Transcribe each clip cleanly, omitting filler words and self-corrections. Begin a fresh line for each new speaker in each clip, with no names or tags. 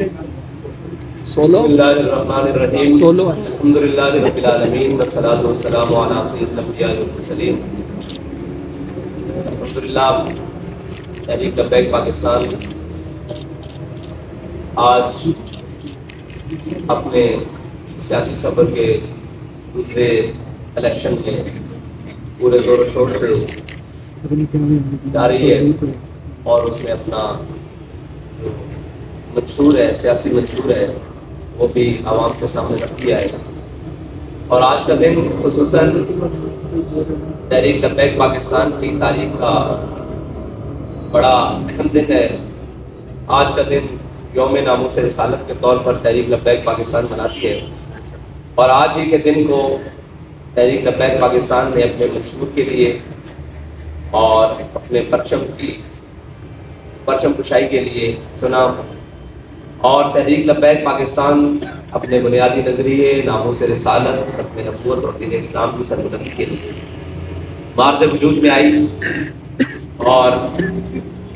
بسم اللہ الرحمن الرحیم الحمدللہ رب العالمین والصلاة والسلام علی سید الانبیاء والمرسلین۔ الحمدللہ تحریک لبیک پاکستان آج اپنے سیاسی سفر کے دوسرے الیکشن میں پورے زور و شور سے جاری ہے اور اس میں اپنا جو منشور ہے، سیاسی منشور ہے، وہ بھی عوام کے سامنے رکھ دیا ہے۔ اور آج کا دن خصوصاً تحریک لبیک پاکستان کی تاریخ کا بڑا اہم دن ہے۔ آج کا دن یوم ناموس رسالت کے طور پر تحریک لبیک پاکستان مناتی ہے، اور آج ہی کے دن کو تحریک لبیک پاکستان نے اپنے منشور کے لیے اور اپنے پرچم کشائی کے لیے چنا، اور تحریک لبیک پاکستان اپنے بنیادی نظریے ناموس رسالت، ختم نبوت اور دین اسلام کی سربلندی کے لیے معرض وجود میں آئی، اور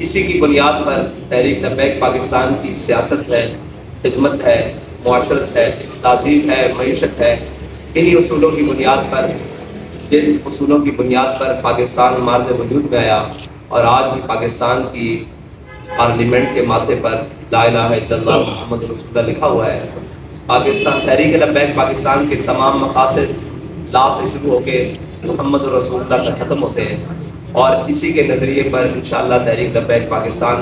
اسی کی بنیاد پر تحریک لبیک پاکستان کی سیاست ہے، خدمت ہے، معاشرت ہے، تہذیب ہے، معیشت ہے۔ انہی اصولوں کی بنیاد پر، جن اصولوں کی بنیاد پر پاکستان معرض وجود میں آیا، اور آج بھی پاکستان کی پارلیمنٹ کے ماتھے پر لا الہ الا اللہ محمد رسول اللہ لکھا ہوا ہے۔ پاکستان تحریک لبیک پاکستان کے تمام مقاصد لا سے شروع ہو کے محمد رسول اللہ تک ختم ہوتے ہیں، اور اسی کے نظریے پر انشاءاللہ تحریک لبیک پاکستان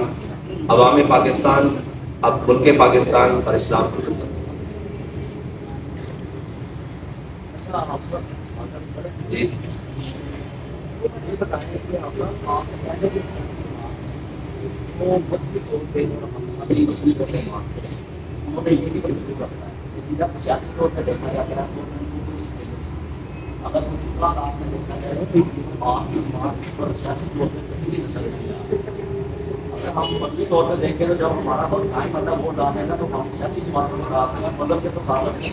عوام پاکستان، اب ملک پاکستان اور اسلام کو خدمت۔ جی
وہ مختلف طور پہ اپنی اصلی طور پہ مانتے ہیں، انہوں نے یہ بھی منظور رکھا ہے کہ جب سیاسی طور پہ دیکھا جاتا ہے اگر کچھ بات آپ نے دیکھا جائے تو آپ کی جماعت اس پر سیاسی طور پہ کہیں بھی نظر نہیں آتی۔ اگر ہم مذہبی طور پہ دیکھیں تو جب ہمارا وقت قائم مطلب ووٹ ڈالنے کا تو ہم سیاسی جماعتوں کو ڈالتے ہیں، مذہب کے تو خالق ہے۔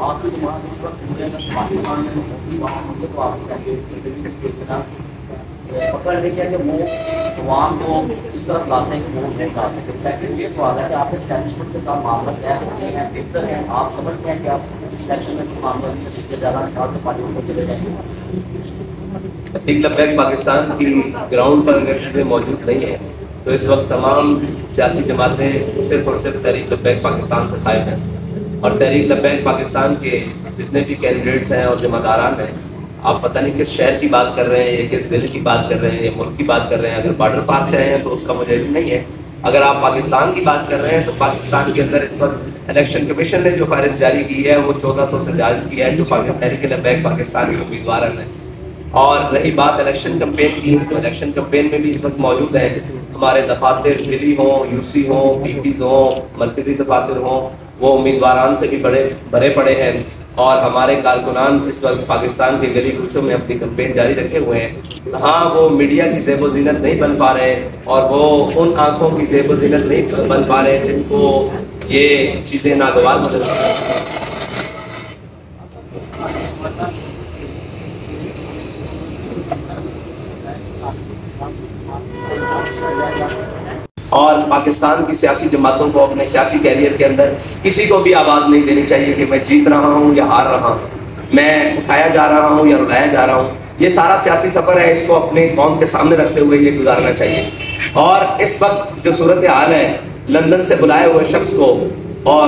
آپ کی جماعت اس وقت پورے پاکستان میں ہوگی، وہاں ہوں گے تو آپ کی تحریر کے خلاف پکڑ لے کے کہ وہ عوام کو اس طرف لاتے ہیں کہ وہ نہیں ڈال سکتے۔ سیکنڈ یہ سوال ہے کہ آپ اسٹیبلشمنٹ کے ساتھ معاملہ طے ہوتے ہیں، بہتر ہے، آپ سمجھتے ہیں کہ آپ اس سیکشن میں کوئی معاملہ نہیں ہے، سیٹیں زیادہ نکال کے پارلیمنٹ کو چلے جائیں گے؟
تحریک لبیک پاکستان کی گراؤنڈ پر اگر چیزیں موجود نہیں ہیں تو اس وقت تمام سیاسی جماعتیں صرف اور صرف تحریک لبیک پاکستان سے خائف ہیں، اور تحریک لبیک پاکستان کے جتنے بھی کینڈیڈیٹس ہیں اور ذمہ داران ہیں، آپ پتہ نہیں کس شہر کی بات کر رہے ہیں، یا کس ضلع کی بات کر رہے ہیں، یا ملک کی بات کر رہے ہیں۔ اگر بارڈر پار سے آئے ہیں تو اس کا مجھے علم نہیں ہے۔ اگر آپ پاکستان کی بات کر رہے ہیں تو پاکستان کے اندر اس وقت الیکشن کمیشن نے جو فہرست جاری کی ہے وہ 1400 سے جاری کی ہے جو تحریک لبیک پاکستان کے امیدوار ہیں۔ اور رہی بات الیکشن کمپین کی، تو الیکشن کمپین میں بھی اس وقت موجود ہیں ہمارے دفاتر، ضلعی ہوں، یو سی ہوں، پی پیز ہوں، مرکزی دفاتر ہوں، وہ امیدواران سے بھی بڑے پڑے ہیں، اور ہمارے کارکنان اس وقت پاکستان کے گلی کوچوں میں اپنی کمپین جاری رکھے ہوئے ہیں۔ ہاں وہ میڈیا کی زیب و زینت نہیں بن پا رہے ہیں، اور وہ ان آنکھوں کی زیب و زینت نہیں بن پا رہے ہیں جن کو یہ چیزیں ناگوار نظر آتی ہیں۔ اور پاکستان کی سیاسی جماعتوں کو اپنے سیاسی کیریئر کے اندر کسی کو بھی آواز نہیں دینی چاہیے کہ میں جیت رہا ہوں یا ہار رہا ہوں، میں اٹھایا جا رہا ہوں یا رلایا جا رہا ہوں۔ یہ سارا سیاسی سفر ہے، اس کو اپنی قوم کے سامنے رکھتے ہوئے یہ گزارنا چاہیے۔ اور اس وقت جو صورتحال ہے، لندن سے بلائے ہوئے شخص کو اور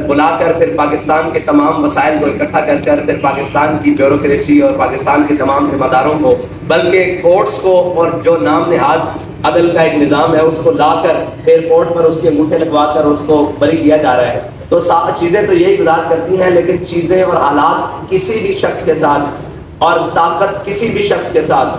بلا کر پھر پاکستان کے تمام وسائل کو اکٹھا کر پھر پاکستان کی بیوروکریسی اور پاکستان کے تمام ذمہ داروں کو، بلکہ کورٹس کو اور جو نام نہاد عدل کا ایک نظام ہے اس کو لا کر ایئرپورٹ پر اس کے انگوٹھے لگوا کر اس کو بری کیا جا رہا ہے، تو چیزیں تو یہی گزار کرتی ہیں، لیکن چیزیں اور حالات کسی بھی شخص کے ساتھ اور طاقت کسی بھی شخص کے ساتھ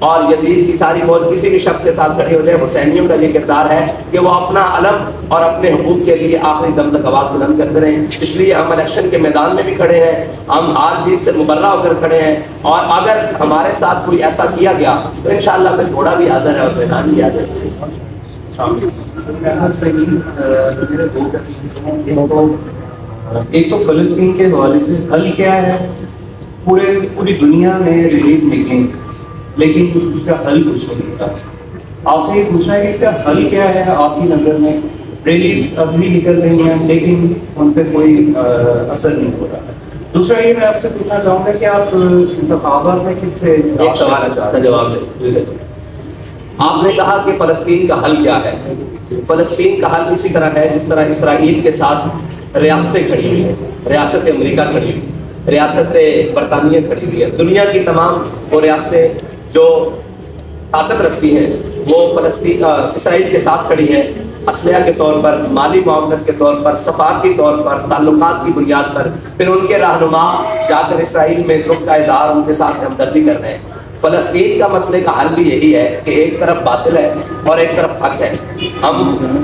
اور یزید کی ساری فوج کسی بھی شخص کے ساتھ کھڑی ہو جائے، حسینیوں کا یہ کردار ہے کہ وہ اپنا علم اور اپنے حقوق کے لیے آخری دم تک آواز بلند کرتے رہیں۔ اس لیے ہم الیکشن کے میدان میں بھی کھڑے ہیں، ہم ہار جیت سے مبرہ ہو کر کھڑے ہیں، اور اگر ہمارے ساتھ کوئی ایسا کیا گیا تو انشاءاللہ پھر گھوڑا بھی حاضر ہے اور میدان بھی حاضر ہے۔
میرے دو ایک تو فلسطین کے حوالے سے حل کیا ہے، پوری دنیا میں ریلیز نکلیں لیکن اس کا حل کچھ نہیں ہوتا۔ آپ سے یہ پوچھنا ہے کہ اس کا حل کیا ہے آپ کی نظر میں، ریلیز اب بھی نکل رہی ہیں لیکن ان پہ کوئی اثر نہیں ہو رہا. دوسرا یہ میں آپ سے پوچھنا چاہوں گا کہ آپ انتخابات میں کس سے
ایک سوال کا جواب دیں. آپ نے کہا کہ فلسطین کا حل کیا ہے. فلسطین کا حل اسی طرح ہے جس طرح اسرائیل کے ساتھ ریاستیں کھڑی ہوئی ہیں, ریاست امریکہ کھڑی ہوئی ہے, ریاست برطانیہ کھڑی ہوئی ہے. دنیا کی تمام وہ ریاستیں جو طاقت رکھتی ہیں وہ فلسطین اسرائیل کے ساتھ کھڑی ہیں, اسلحہ کے طور پر, مالی معاونت کے طور پر, سفارتی طور پر, تعلقات کی بنیاد پر. پھر ان کے رہنما جا کر اسرائیل میں دکھ کا اظہار ان کے ساتھ ہمدردی کر رہے ہیں. فلسطین کا مسئلے کا حل بھی یہی ہے کہ ایک طرف باطل ہے اور ایک طرف حق ہے. ہم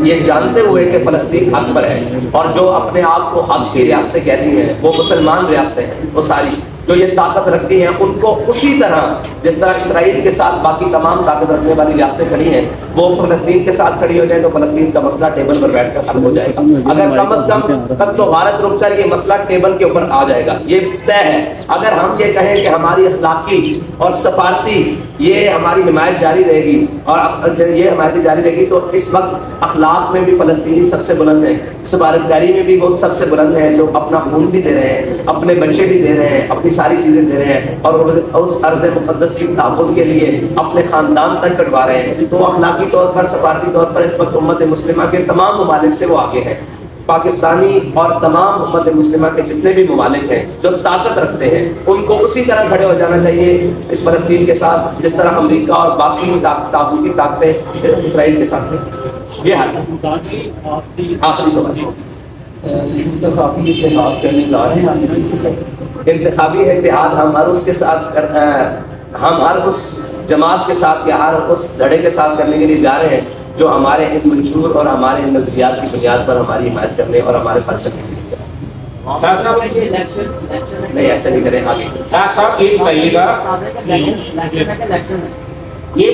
یہ جانتے ہوئے کہ فلسطین حق پر ہے اور جو اپنے آپ کو حق کی ریاستیں کہتی ہیں وہ مسلمان ریاستیں ہیں, وہ ساری جو یہ طاقت رکھتی ہیں ان کو اسی طرح جس طرح اسرائیل کے ساتھ باقی تمام طاقت رکھنے والی ریاستیں کھڑی ہیں وہ فلسطین کے ساتھ کھڑی ہو جائیں تو فلسطین کا مسئلہ ٹیبل پر بیٹھ کر حل ہو جائے گا. اگر کم از کم قتل و غارت رک کر یہ مسئلہ ٹیبل کے اوپر آ جائے گا, یہ طے ہے. اگر ہم یہ کہیں کہ ہماری اخلاقی اور سفارتی یہ ہماری حمایت جاری رہے گی اور یہ حمایت جاری رہے گی تو اس وقت اخلاق میں بھی فلسطینی سب سے بلند ہیں, سفارتکاری میں بھی وہ سب سے بلند ہیں جو اپنا خون بھی دے رہے ہیں, اپنے بچے بھی دے رہے ہیں, اپنی ساری چیزیں دے رہے ہیں اور اس ارض مقدس کی تحفظ کے لیے اپنے خاندان تک کٹوا رہے ہیں. تو اخلاقی طور پر, سفارتی طور پر اس وقت امت مسلمہ کے تمام ممالک سے وہ آگے ہیں. پاکستانی اور تمام امت مسلمہ کے جتنے بھی ممالک ہیں جو طاقت رکھتے ہیں ان کو اسی طرح کھڑے ہو جانا چاہیے اس فلسطین کے ساتھ جس طرح امریکہ اور باقی طاقتی طاقتیں اسرائیل کے ساتھ ہیں. یہ حل ہے. آخری سوال,
انتخابی اتحاد کرنے جا رہے ہیں آپ کسی کے ساتھ؟
انتخابی اتحاد ہم ہر اس کے ساتھ ہم ہر اس جماعت کے ساتھ یا ہر اس دھڑے کے ساتھ کرنے کے لیے جا رہے ہیں جو ہمارے ان منشور اور ہمارے ان نظریات کی بنیاد پر ہماری حمایت کرنے اور ہمارے ساتھ چلنے کے لیے. نہیں ایسا نہیں کریں. آگے
صاحب یہ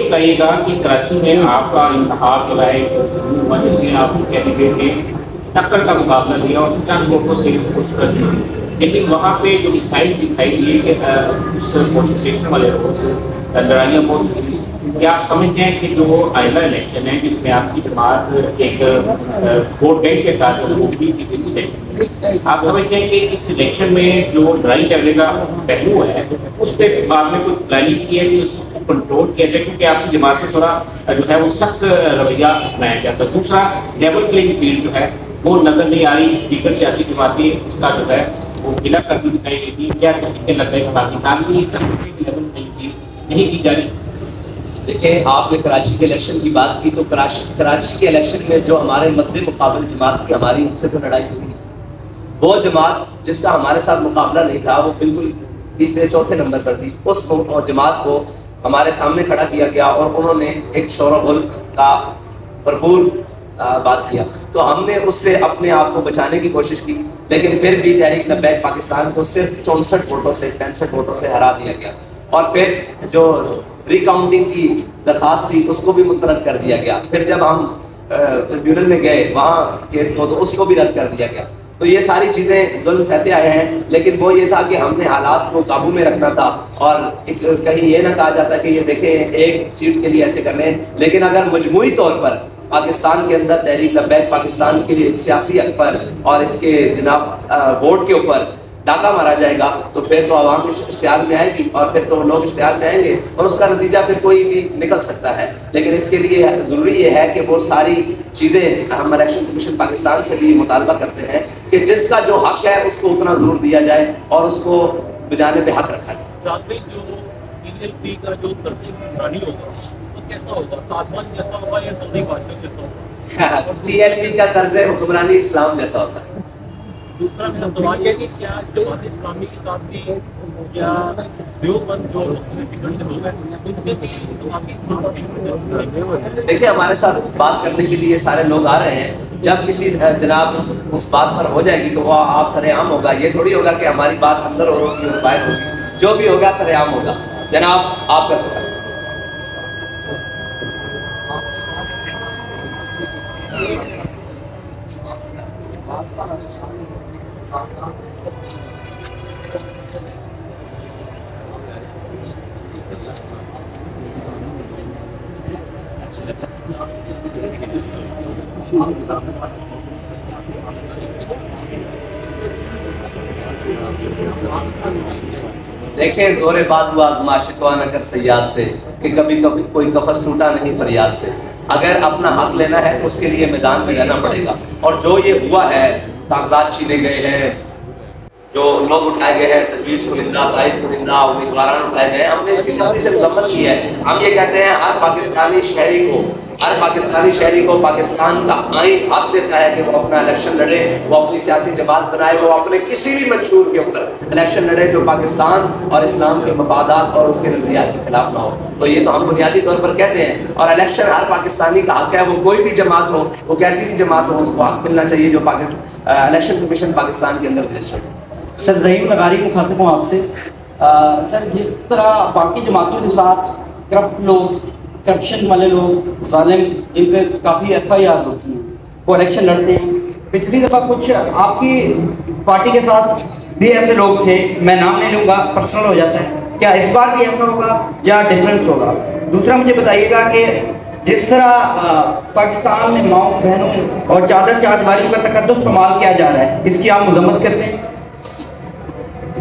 بتائیے گا کہ کراچی میں آپ کا انتخاب جو ہے جس میں آپ کے کینڈیڈیٹ نے ٹکر کا مقابلہ لیا اور چند ووٹوں سے اس کو شکست دی, لیکن وہاں پہ جو مسائل دکھائی دیے کہ اس پولنگ اسٹیشن والے روز لڑائیاں بہت ہوئی. کیا آپ سمجھتے ہیں کہ جو آئندہ الیکشن ہے جس میں آپ کی جماعت ایک ووٹ بینک کے ساتھ آپ سمجھتے ہیں کہ اس الیکشن میں جو لڑائی جھگڑے کا پہلو ہے اس پہ آپ نے کوئی پلاننگ کی ہے کہ اس کو کنٹرول کیا جائے, کیونکہ آپ کی جماعت سے تھوڑا جو ہے وہ سخت رویہ اپنایا جاتا ہے. دوسرا لیول پلینگ فیلڈ جو ہے وہ نظر نہیں آ رہی, دیگر سیاسی جماعتیں اس کا جو ہے وہ گلا کرتی دکھائی دیتی. کیا تحقیقیں لگ رہی ہے کہ پاکستان کی لیول پلینگ فیلڈ نہیں کی جا رہی؟
دیکھیں, آپ نے کراچی کے الیکشن کی بات کی تو کراچی کے الیکشن میں جو ہمارے مد مقابل جماعت تھی ہماری ان سے تو لڑائی ہوئی. وہ جماعت جس کا ہمارے ساتھ مقابلہ نہیں تھا وہ بالکل تیسرے چوتھے نمبر پر تھی. اس جماعت کو ہمارے سامنے کھڑا کیا گیا اور انہوں نے ایک شور و غل کا بھرپور بات کیا تو ہم نے اس سے اپنے آپ کو بچانے کی کوشش کی, لیکن پھر بھی تحریک لبیک پاکستان کو صرف 64 ووٹوں سے 65 ووٹوں سے ہرا دیا گیا. اور پھر جو ریکاؤنٹنگ کی درخواست تھی اس کو بھی مسترد کر دیا گیا. پھر جب ہم ٹریبیونل میں گئے وہاں کیس کو تو اس کو بھی رد کر دیا گیا. تو یہ ساری چیزیں ظلم سہتے آئے ہیں, لیکن وہ یہ تھا کہ ہم نے حالات کو قابو میں رکھنا تھا اور کہیں یہ نہ کہا جاتا کہ یہ دیکھیں ایک سیٹ کے لیے ایسے کر لیں. لیکن اگر مجموعی طور پر پاکستان کے اندر تحریک لبیک پاکستان کے لیے سیاسی حق پر اور اس کے جناب ووٹ کے اوپر ڈاکہ مارا جائے گا تو پھر تو عوام اشتہار میں آئے گی اور پھر تو لوگ اشتہار میں آئیں گے اور اس کا نتیجہ پھر کوئی بھی نکل سکتا ہے. لیکن اس کے لیے ضروری یہ ہے کہ وہ ساری چیزیں ہم الیکشن کمیشن پاکستان سے بھی مطالبہ کرتے ہیں کہ جس کا جو حق ہے اس کو اتنا ضرور دیا جائے اور اس کو بجانے پہ حق رکھا جائے. ٹی ایل پی کا طرز حکمرانی اسلام جیسا ہوتا ہے.
دوسرا میرا سوال یہ کہ کیا جماعت اسلامی کے ساتھ بھی یا دیوبند جو
دیکھیں ہمارے ساتھ بات کرنے کے لیے سارے لوگ آ رہے ہیں. جب کسی جناب اس بات پر ہو جائے گی تو وہ آپ سر عام ہوگا. یہ تھوڑی ہوگا کہ ہماری بات اندر ہوگی اور باہر ہوگی, جو بھی ہوگا سر عام ہوگا. جناب آپ کا سوال. دیکھیں زور بازو آزمائش نہ کر سیاد سے کہ کبھی کبھی کوئی قفس ٹوٹا نہیں فریاد سے. اگر اپنا حق لینا ہے تو اس کے لیے میدان میں رہنا پڑے گا. اور جو یہ ہوا ہے، کاغذات چھینے گئے ہیں، جو لوگ اٹھائے گئے ہیں، تجویز کنندہ، تائید کنندہ، امیدواران اٹھائے گئے ہیں، ہم نے اس کی سختی سے مذمت کی ہے. ہم یہ کہتے ہیں ہر پاکستانی شہری کو پاکستان کا آئین حق دیتا ہے کہ وہ اپنا الیکشن لڑے، وہ اپنی سیاسی جماعت بنائے، وہ اپنے کسی بھی منشور کے اوپر الیکشن لڑے جو پاکستان اور اسلام کے مفادات اور اس کے نظریات کے خلاف نہ ہو. تو یہ تو ہم بنیادی طور پر کہتے ہیں. اور الیکشن ہر پاکستانی کا حق ہے، وہ کوئی بھی جماعت ہو، وہ کیسی بھی جماعت ہو، اس کو حق ملنا چاہیے جو الیکشن کمیشن پاکستان کے اندر رجسٹرڈ ہے.
سر ظہیم نگاری مخاطب ہوں آپ سے. سر جس طرح باقی جماعتوں کے ساتھ کرپٹ لوگ، کرپشن والے لوگ، ظالم جن پہ کافی ایف آئی آر ہوتی ہیں، وہ الیکشن لڑتے ہیں. پچھلی دفعہ کچھ آپ کی پارٹی کے ساتھ بھی ایسے لوگ تھے، میں نام نہیں لوں گا، پرسنل ہو جاتا ہے. کیا اس بار بھی ایسا ہوگا یا ڈفرینس ہوگا؟ دوسرا مجھے بتائیے گا کہ جس طرح پاکستان میں ماؤں بہنوں اور چادر چادریوں کا تقدس پامال کیا جا رہا ہے، اس کی آپ مذمت کرتے ہیں؟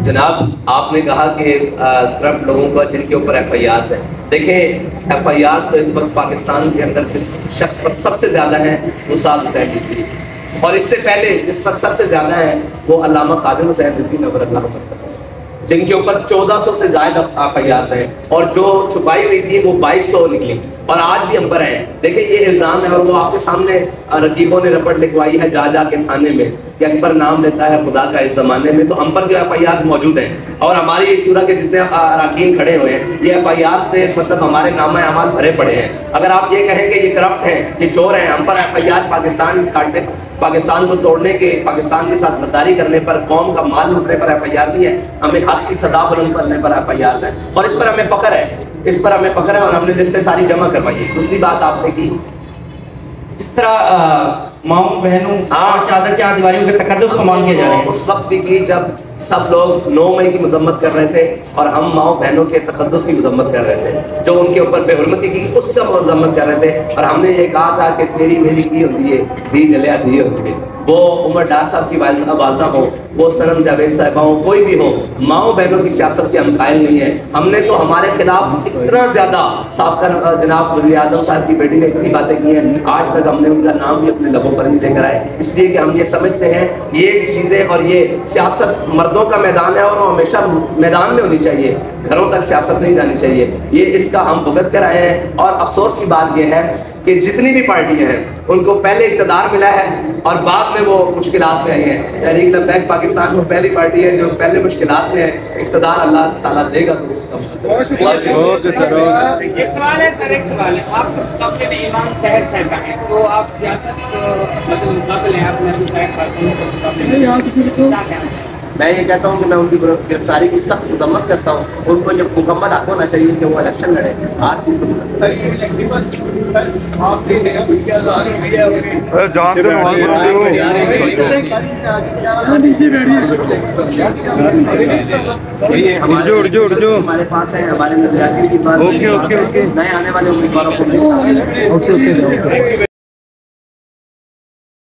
جناب آپ نے کہا کہ کرپٹ لوگوں کا جن کے اوپر ایف آئی آرز ہیں. دیکھیں ایف آئی آرز تو اس وقت پاکستان کے اندر جس شخص پر سب سے زیادہ ہیں وہ سعد حسین رضوی، اور اس سے پہلے جس پر سب سے زیادہ ہیں وہ علامہ خادم حسین رضوی نور اللہ مرکز، جن کے اوپر 1400 سے زائد ایف آئی آرز ہیں، اور جو چھپائی ہوئی تھی وہ 2200 نکلی اور آج بھی ہم پر ہیں. دیکھیں یہ الزام ہے اور وہ آپ کے سامنے رقیبوں نے رپٹ لکھوائی ہے جا جا کے تھانے میں کہ اکبر نام لیتا ہے خدا کا اس زمانے میں. تو ہم پر جو ایف آئی آرز موجود ہیں اور ہماری شورا کے جتنے اراکین کھڑے ہوئے ہیں یہ ایف آئی آر سے مطلب ہمارے نامہ اعمال بھرے پڑے ہیں. اگر آپ یہ کہیں کہ یہ کرپٹ ہیں، یہ چور ہیں، ہم پر ایف آئی آر پاکستان کاٹنے، پاکستان کو توڑنے کے، پاکستان کے ساتھ غداری کرنے پر، قوم کا مال لوٹنے پر ایف آئی آر نہیں ہے. ہمیں حق کی صدا بلند کرنے پر ایف آئی آرز ہیں اور اس پر ہمیں فخر ہے، اس پر ہمیں فخر ہے اور ہم نے لسٹیں ساری جمع کروائی. دوسری بات آپ نے کی
جس طرح ماؤں بہنوں اور چادر چادریوں کے تقدس پامال کیا جا رہے ہیں،
اس وقت بھی کی جب سب لوگ 9 مئی کی مذمت کر رہے تھے اور ہم ماؤں بہنوں کے تقدس کی مذمت کر رہے تھے، جو ان کے اوپر بے حرمتی کی اس کا مذمت کر رہے تھے. اور ہم نے یہ کہا تھا کہ تیری میری کی ہوتی ہے دی جلیا دی ہوتی ہے. وہ عمر ڈار صاحب کی والدہ ہوں، وہ صنم جاوید صاحبہ ہوں، کوئی بھی ہو، ماؤں بہنوں کی سیاست کے ہم قائل نہیں ہیں. ہم نے تو ہمارے خلاف اتنا زیادہ سابقہ جناب وزیر اعظم صاحب کی بیٹی نے اتنی باتیں کی ہیں، آج تک ہم نے ان کا نام بھی اپنے لبوں پر نہیں لے کر آئے. اس لیے کہ ہم یہ سمجھتے ہیں یہ چیزیں اور یہ سیاست مردوں کا میدان ہے اور وہ ہمیشہ میدان میں ہونی چاہیے، گھروں تک سیاست نہیں جانی چاہیے. یہ اس کا ہم بھگت کر آئے ہیں. اور افسوس کی بات یہ ہے کہ جتنی بھی پارٹیاں ہیں ان کو پہلے اقتدار ملا ہے اور بعد میں وہ مشکلات میں آئی ہیں. تحریک لبیک پاکستان کو پہلی پارٹی ہے جو پہلے مشکلات میں ہے. اقتدار اللہ تعالیٰ دے گا تو اس کا
ایک سوال ہے سر، ایک سوال ہے. آپ مقابلے میں امام طاہر صاحب کا ہے، تو آپ سیاست مطلب مقابل ہیں آپ نیشنل طاہر خاتون کو،
میں یہ کہتا ہوں کہ میں ان کی گرفتاری کی سخت مذمت کرتا ہوں. ان کو یہ مکمل حق ہونا چاہیے کہ وہ الیکشن لڑے. آج ہمارے پاس ہے ہمارے نظریاتی نئے آنے والے امیدواروں کو